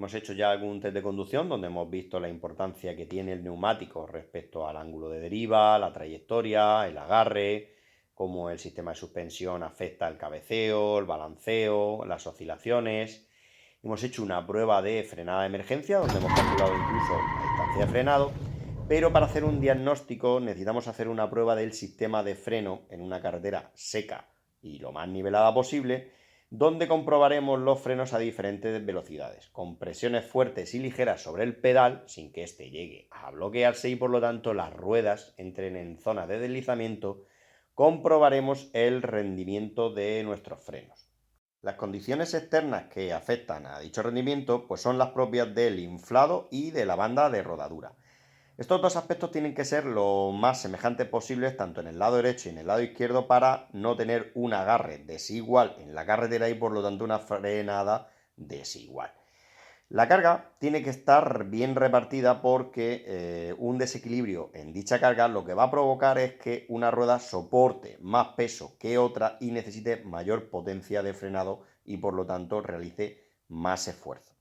Hemos hecho ya algún test de conducción donde hemos visto la importancia que tiene el neumático respecto al ángulo de deriva, la trayectoria, el agarre, cómo el sistema de suspensión afecta el cabeceo, el balanceo, las oscilaciones. Hemos hecho una prueba de frenada de emergencia donde hemos calculado incluso la distancia de frenado, pero para hacer un diagnóstico necesitamos hacer una prueba del sistema de freno en una carretera seca y lo más nivelada posible, donde comprobaremos los frenos a diferentes velocidades, con presiones fuertes y ligeras sobre el pedal, sin que éste llegue a bloquearse y por lo tanto las ruedas entren en zona de deslizamiento, comprobaremos el rendimiento de nuestros frenos. Las condiciones externas que afectan a dicho rendimiento pues son las propias del inflado y de la banda de rodadura. Estos dos aspectos tienen que ser lo más semejantes posibles tanto en el lado derecho y en el lado izquierdo para no tener un agarre desigual en la carretera y por lo tanto una frenada desigual. La carga tiene que estar bien repartida porque un desequilibrio en dicha carga lo que va a provocar es que una rueda soporte más peso que otra y necesite mayor potencia de frenado y por lo tanto realice más esfuerzo.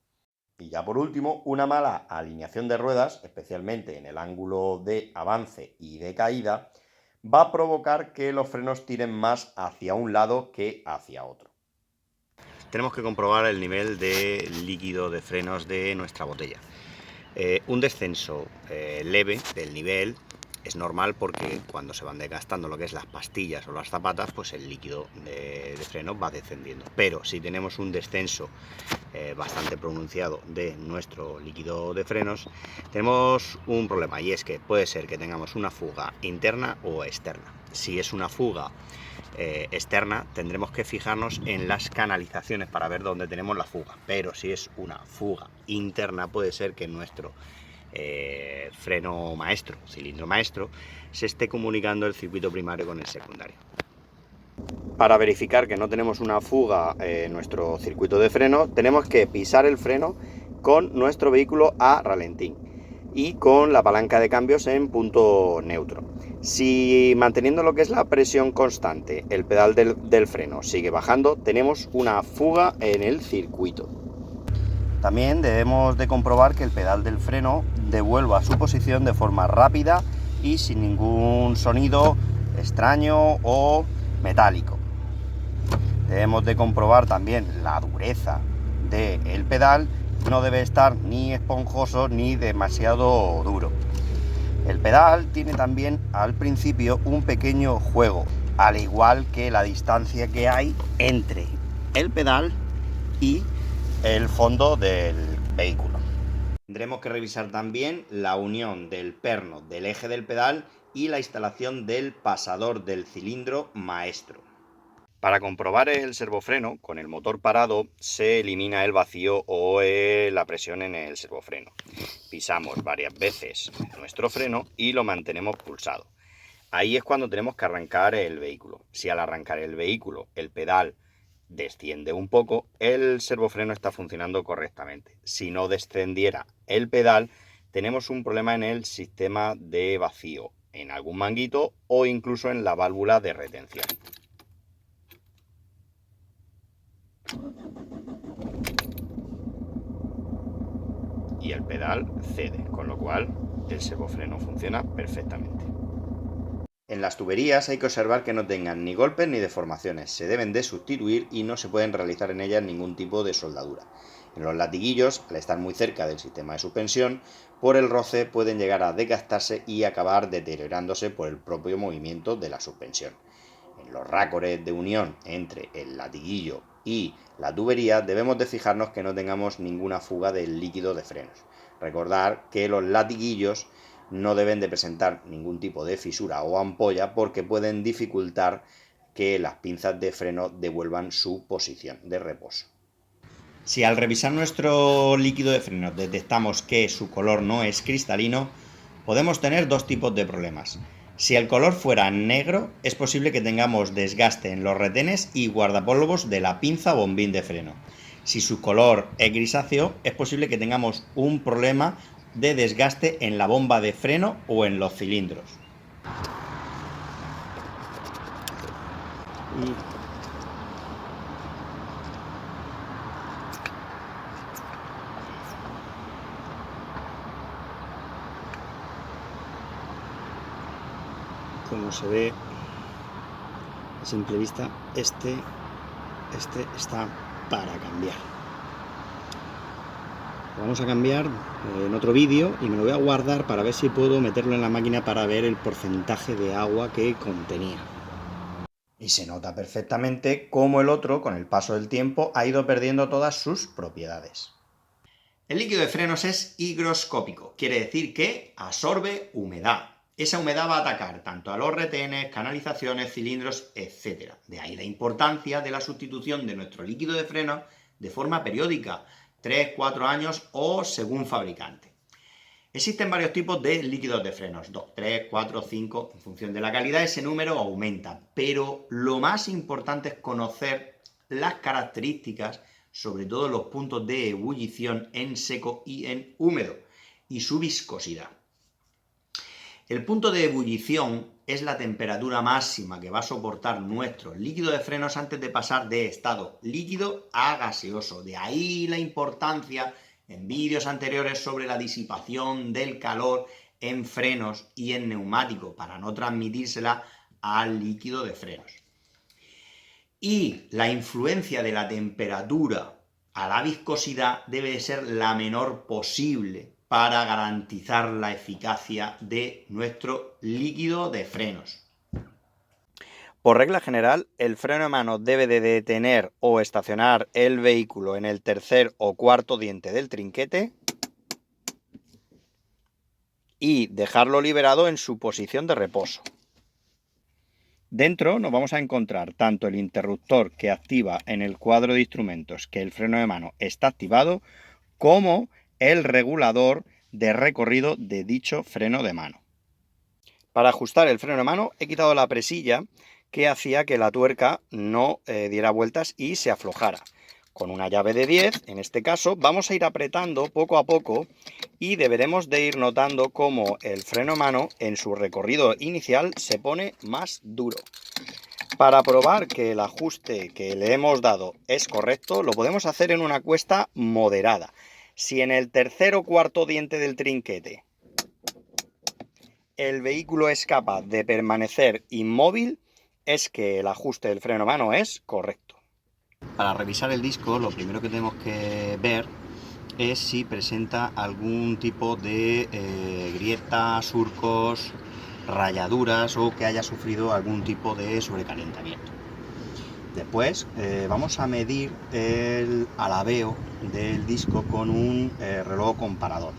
Y ya por último, una mala alineación de ruedas, especialmente en el ángulo de avance y de caída, va a provocar que los frenos tiren más hacia un lado que hacia otro. Tenemos que comprobar el nivel de líquido de frenos de nuestra botella. Un descenso leve del nivel es normal porque cuando se van desgastando lo que es las pastillas o las zapatas, pues el líquido de freno va descendiendo. Pero si tenemos un descenso bastante pronunciado de nuestro líquido de frenos, tenemos un problema y es que puede ser que tengamos una fuga interna o externa. Si es una fuga externa, tendremos que fijarnos en las canalizaciones para ver dónde tenemos la fuga, pero si es una fuga interna puede ser que nuestro freno maestro, cilindro maestro, se esté comunicando el circuito primario con el secundario. Para verificar que no tenemos una fuga en nuestro circuito de freno, tenemos que pisar el freno con nuestro vehículo a ralentín y con la palanca de cambios en punto neutro. Si manteniendo lo que es la presión constante, el pedal del freno sigue bajando, tenemos una fuga en el circuito. También debemos de comprobar que el pedal del freno devuelva su posición de forma rápida y sin ningún sonido extraño o metálico. Debemos de comprobar también la dureza del pedal, no debe estar ni esponjoso ni demasiado duro. El pedal tiene también al principio un pequeño juego, al igual que la distancia que hay entre el pedal y el fondo del vehículo. Tendremos que revisar también la unión del perno del eje del pedal y la instalación del pasador del cilindro maestro. Para comprobar el servofreno, con el motor parado se elimina el vacío o la presión en el servofreno. Pisamos varias veces nuestro freno y lo mantenemos pulsado. Ahí es cuando tenemos que arrancar el vehículo. Si al arrancar el vehículo el pedal desciende un poco, el servofreno está funcionando correctamente. Si no descendiera el pedal, tenemos un problema en el sistema de vacío, en algún manguito o incluso en la válvula de retención. Y el pedal cede, con lo cual el servofreno funciona perfectamente. En las tuberías hay que observar que no tengan ni golpes ni deformaciones, se deben de sustituir y no se pueden realizar en ellas ningún tipo de soldadura. En los latiguillos, al estar muy cerca del sistema de suspensión, por el roce pueden llegar a desgastarse y acabar deteriorándose por el propio movimiento de la suspensión. En los rácores de unión entre el latiguillo y la tubería debemos de fijarnos que no tengamos ninguna fuga del líquido de frenos. Recordar que los latiguillos no deben de presentar ningún tipo de fisura o ampolla porque pueden dificultar que las pinzas de freno devuelvan su posición de reposo. Si al revisar nuestro líquido de freno detectamos que su color no es cristalino, podemos tener dos tipos de problemas. Si el color fuera negro, es posible que tengamos desgaste en los retenes y guardapolvos de la pinza o bombín de freno. Si su color es grisáceo, es posible que tengamos un problema de desgaste en la bomba de freno o en los cilindros. no se ve a simple vista, este está para cambiar. Lo vamos a cambiar en otro vídeo y me lo voy a guardar para ver si puedo meterlo en la máquina para ver el porcentaje de agua que contenía. Y se nota perfectamente cómo el otro, con el paso del tiempo, ha ido perdiendo todas sus propiedades. El líquido de frenos es higroscópico, quiere decir que absorbe humedad. Esa humedad va a atacar tanto a los retenes, canalizaciones, cilindros, etc. De ahí la importancia de la sustitución de nuestro líquido de frenos de forma periódica, 3, 4 años o según fabricante. Existen varios tipos de líquidos de frenos, 2, 3, 4, 5, en función de la calidad ese número aumenta, pero lo más importante es conocer las características, sobre todo los puntos de ebullición en seco y en húmedo, y su viscosidad. El punto de ebullición es la temperatura máxima que va a soportar nuestro líquido de frenos antes de pasar de estado líquido a gaseoso. De ahí la importancia en vídeos anteriores sobre la disipación del calor en frenos y en neumático para no transmitírsela al líquido de frenos. Y la influencia de la temperatura a la viscosidad debe de ser la menor posible para garantizar la eficacia de nuestro líquido de frenos. Por regla general, el freno de mano debe de detener o estacionar el vehículo en el tercer o cuarto diente del trinquete y dejarlo liberado en su posición de reposo. Dentro nos vamos a encontrar tanto el interruptor que activa en el cuadro de instrumentos que el freno de mano está activado, como el regulador de recorrido de dicho freno de mano. Para ajustar el freno de mano he quitado la presilla que hacía que la tuerca no diera vueltas y se aflojara. Con una llave de 10, en este caso, vamos a ir apretando poco a poco y deberemos de ir notando cómo el freno de mano en su recorrido inicial se pone más duro. Para probar que el ajuste que le hemos dado es correcto, lo podemos hacer en una cuesta moderada. Si en el tercer o cuarto diente del trinquete el vehículo es capaz de permanecer inmóvil, es que el ajuste del freno de mano es correcto. Para revisar el disco, lo primero que tenemos que ver es si presenta algún tipo de grieta, surcos, rayaduras o que haya sufrido algún tipo de sobrecalentamiento. Después vamos a medir el alabeo del disco con un reloj comparador.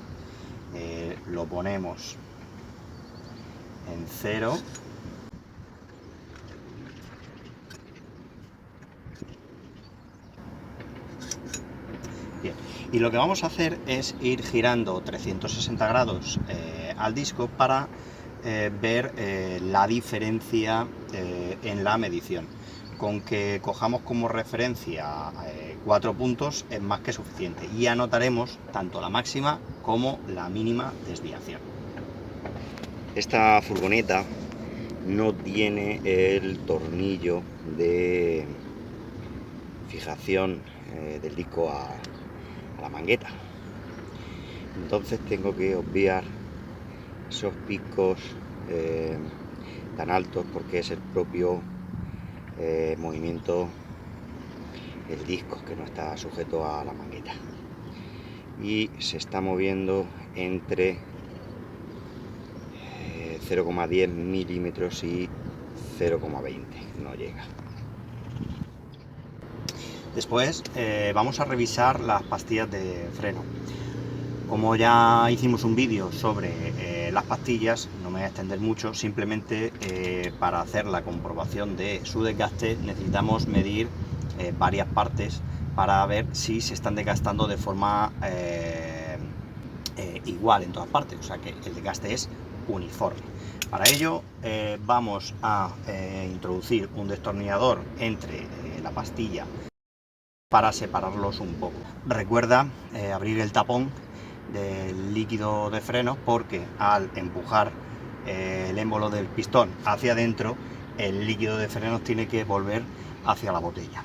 Lo ponemos en 0. Bien. Y lo que vamos a hacer es ir girando 360 grados al disco para ver la diferencia en la medición. Con que cojamos como referencia 4 puntos es más que suficiente y anotaremos tanto la máxima como la mínima desviación. Esta furgoneta no tiene el tornillo de fijación del disco a la mangueta, entonces tengo que obviar esos picos tan altos porque es el propio movimiento del disco que no está sujeto a la mangueta y se está moviendo entre 0,10 milímetros y 0,20, no llega. Después vamos a revisar las pastillas de freno. Como ya hicimos un vídeo sobre las pastillas, no me voy a extender mucho, simplemente para hacer la comprobación de su desgaste necesitamos medir varias partes para ver si se están desgastando de forma igual en todas partes, o sea que el desgaste es uniforme. Para ello vamos a introducir un destornillador entre la pastilla para separarlos un poco. Recuerda abrir el tapón del líquido de frenos porque al empujar el émbolo del pistón hacia adentro, el líquido de frenos tiene que volver hacia la botella.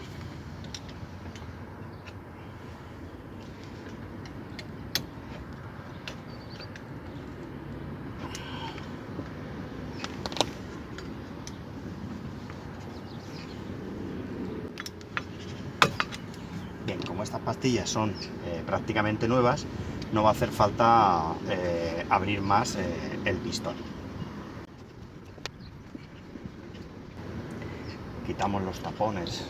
Bien, como estas pastillas son prácticamente nuevas, no va a hacer falta abrir más el pistón. Quitamos los tapones.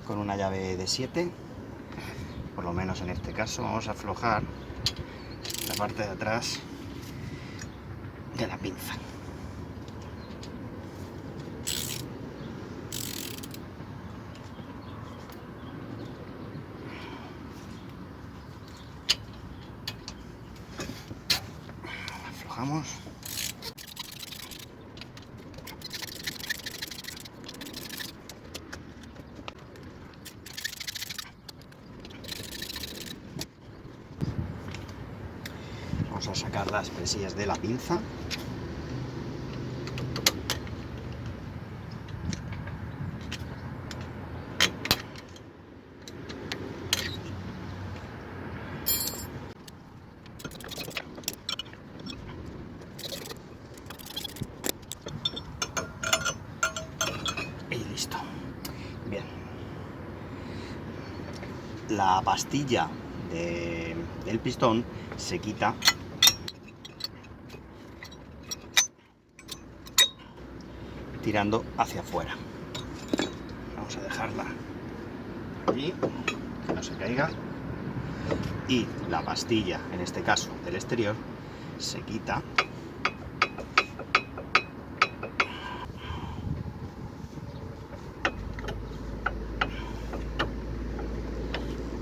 Con una llave de 7, por lo menos en este caso, vamos a aflojar la parte de atrás de la pinza. Aflojamos. Vamos a sacar las presillas de la pinza. Y listo. Bien. La pastilla del pistón se quita tirando hacia afuera. Vamos a dejarla allí, que no se caiga. Y la pastilla, en este caso del exterior, se quita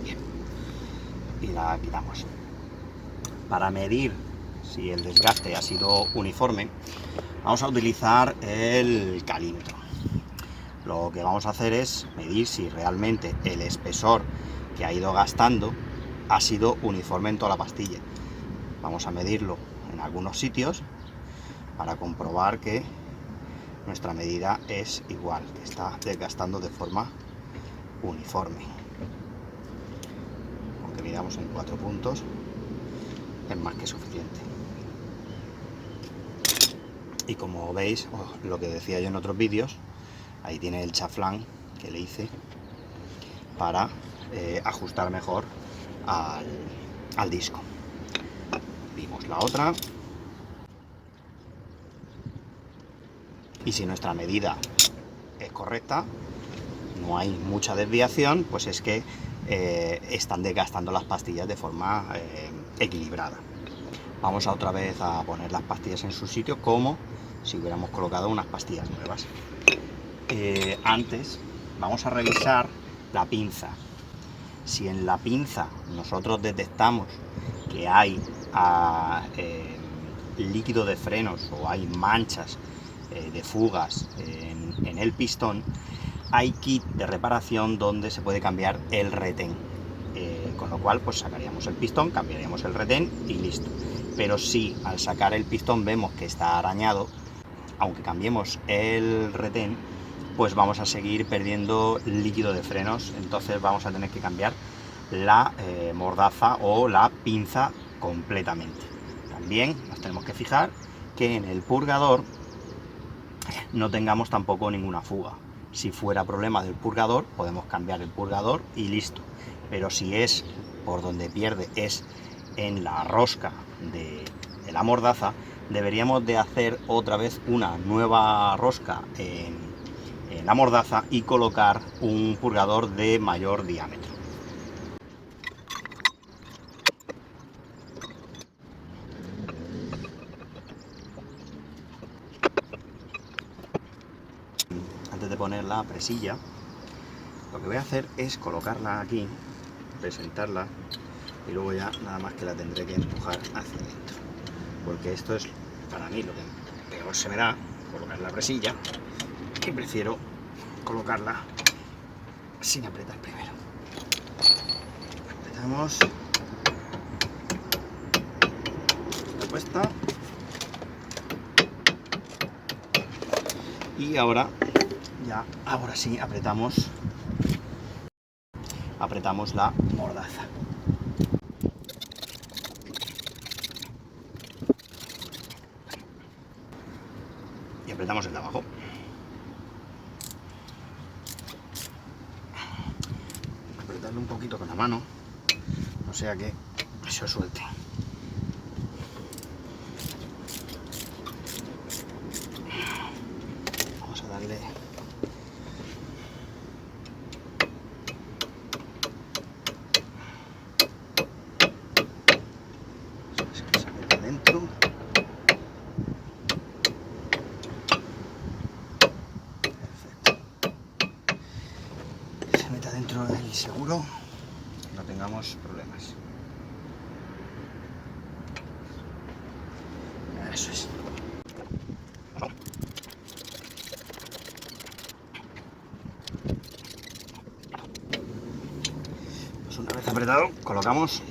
bien, y la quitamos. Para medir si el desgaste ha sido uniforme, vamos a utilizar el calímetro. Lo que vamos a hacer es medir si realmente el espesor que ha ido gastando ha sido uniforme en toda la pastilla. Vamos a medirlo en algunos sitios para comprobar que nuestra medida es igual, que está desgastando de forma uniforme. Aunque midamos en 4 puntos, es más que suficiente. Y como veis, lo que decía yo en otros vídeos, ahí tiene el chaflán que le hice para ajustar mejor al disco. Vimos la otra. Y si nuestra medida es correcta, no hay mucha desviación, pues es que están desgastando las pastillas de forma equilibrada. Vamos a otra vez a poner las pastillas en su sitio como si hubiéramos colocado unas pastillas nuevas. Antes vamos a revisar la pinza. Si en la pinza nosotros detectamos que hay líquido de frenos o hay manchas de fugas en el pistón, hay kit de reparación donde se puede cambiar el retén, con lo cual pues sacaríamos el pistón, cambiaríamos el retén y listo. Pero si al sacar el pistón vemos que está arañado, aunque cambiemos el retén, pues vamos a seguir perdiendo líquido de frenos, entonces vamos a tener que cambiar la mordaza o la pinza completamente. También nos tenemos que fijar que en el purgador no tengamos tampoco ninguna fuga. Si fuera problema del purgador, podemos cambiar el purgador y listo. Pero si es por donde pierde, es en la rosca de la mordaza, deberíamos de hacer otra vez una nueva rosca en la mordaza y colocar un purgador de mayor diámetro. Antes de poner la presilla, lo que voy a hacer es colocarla aquí, presentarla y luego ya nada más que la tendré que empujar hacia adentro, porque esto es para mí lo que peor se me da, colocar la presilla, y prefiero colocarla sin apretar primero. Apretamos la puesta y ahora sí apretamos la mordaza. apretamos el de abajo. Apretarlo un poquito con la mano, no sea que se suelte. Vamos a darle que se meta dentro. Perfecto. Se meta dentro del seguro, no tengamos problemas. Eso es. Pues una vez apretado, colocamos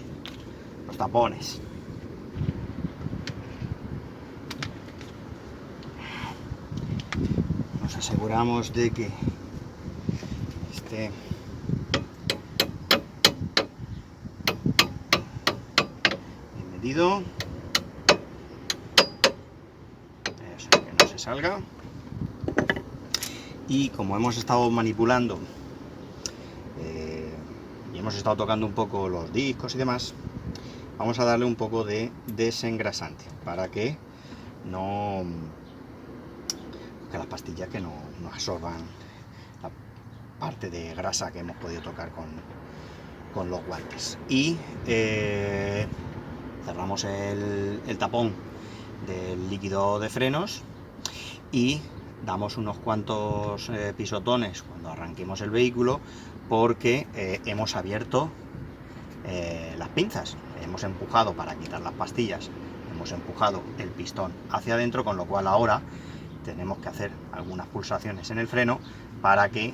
los tapones. Nos aseguramos de que esté bien medido. Eso, que no se salga. Y como hemos estado manipulando y hemos estado tocando un poco los discos y demás, vamos a darle un poco de desengrasante para que las pastillas que no absorban la parte de grasa que hemos podido tocar con los guantes. Y cerramos el tapón del líquido de frenos y damos unos cuantos pisotones cuando arranquemos el vehículo, porque hemos abierto las pinzas, hemos empujado para quitar las pastillas, hemos empujado el pistón hacia adentro, con lo cual ahora tenemos que hacer algunas pulsaciones en el freno para que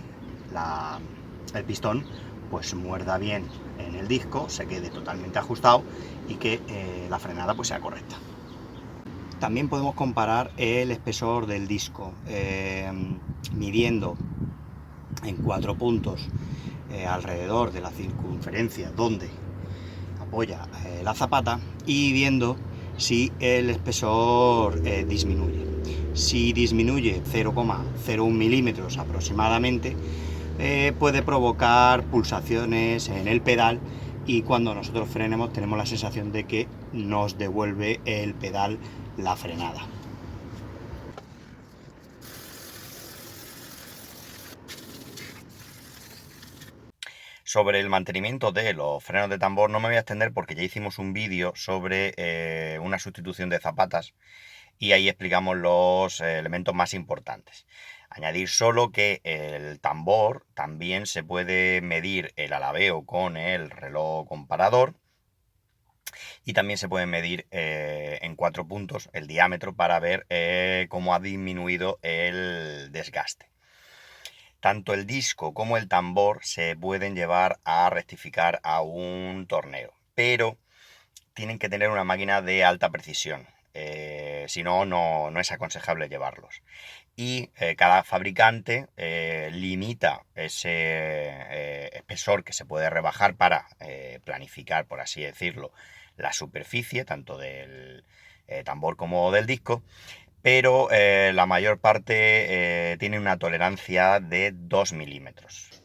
el pistón pues muerda bien en el disco, se quede totalmente ajustado y que la frenada pues sea correcta. También podemos comparar el espesor del disco midiendo en 4 puntos alrededor de la circunferencia donde apoya la zapata y viendo si el espesor disminuye. Si disminuye 0,01 milímetros aproximadamente, puede provocar pulsaciones en el pedal, y cuando nosotros frenemos tenemos la sensación de que nos devuelve el pedal la frenada. Sobre el mantenimiento de los frenos de tambor no me voy a extender porque ya hicimos un vídeo sobre una sustitución de zapatas y ahí explicamos los elementos más importantes. Añadir solo que el tambor también se puede medir el alabeo con el reloj comparador, y también se puede medir en 4 puntos el diámetro para ver cómo ha disminuido el desgaste. Tanto el disco como el tambor se pueden llevar a rectificar a un tornero, pero tienen que tener una máquina de alta precisión, si no, no es aconsejable llevarlos. Y cada fabricante limita ese espesor que se puede rebajar para planificar, por así decirlo, la superficie tanto del tambor como del disco, pero la mayor parte tiene una tolerancia de 2 milímetros.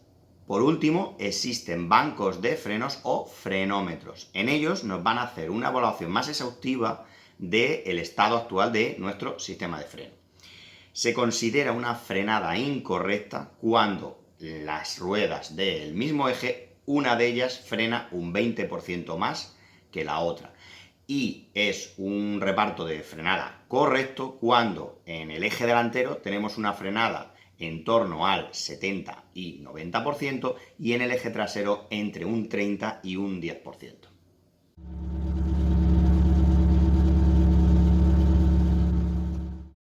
Por último, existen bancos de frenos o frenómetros. En ellos nos van a hacer una evaluación más exhaustiva del estado actual de nuestro sistema de freno. Se considera una frenada incorrecta cuando las ruedas del mismo eje, una de ellas frena un 20% más que la otra. Y es un reparto de frenada correcto cuando en el eje delantero tenemos una frenada en torno al 70 y 90% y en el eje trasero entre un 30 y un 10%.